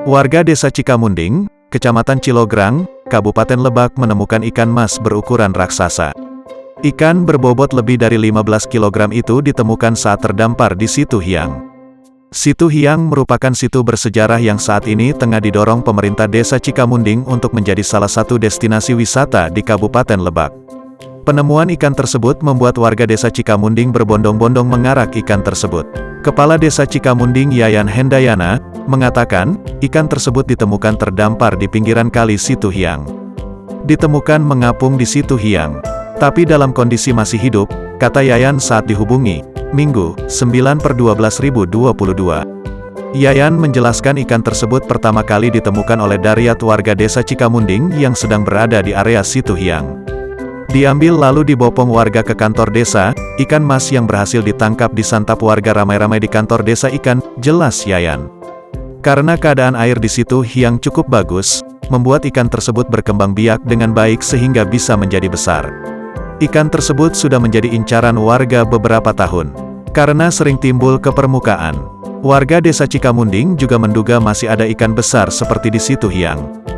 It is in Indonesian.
Warga Desa Cikamunding, Kecamatan Cilograng, Kabupaten Lebak menemukan ikan mas berukuran raksasa. Ikan berbobot lebih dari 15 kg itu ditemukan saat terdampar di Situ Hiang. Situ Hiang merupakan situ bersejarah yang saat ini tengah didorong pemerintah Desa Cikamunding untuk menjadi salah satu destinasi wisata di Kabupaten Lebak. Penemuan ikan tersebut membuat warga Desa Cikamunding berbondong-bondong mengarak ikan tersebut. Kepala Desa Cikamunding Yayan Hendayana mengatakan, ikan tersebut ditemukan terdampar di pinggiran kali Situ Hiang. Ditemukan mengapung di Situ Hiang, tapi dalam kondisi masih hidup, kata Yayan saat dihubungi, Minggu, 9/12/2022. Yayan menjelaskan ikan tersebut pertama kali ditemukan oleh Daryat warga Desa Cikamunding yang sedang berada di area Situ Hiang. Diambil lalu dibopong warga ke kantor desa, ikan mas yang berhasil ditangkap disantap warga ramai-ramai di kantor desa ikan, jelas Yayan. Karena keadaan air di Situ Hiang cukup bagus, membuat ikan tersebut berkembang biak dengan baik sehingga bisa menjadi besar. Ikan tersebut sudah menjadi incaran warga beberapa tahun. Karena sering timbul ke permukaan, warga Desa Cikamunding juga menduga masih ada ikan besar seperti di Situ Hiang.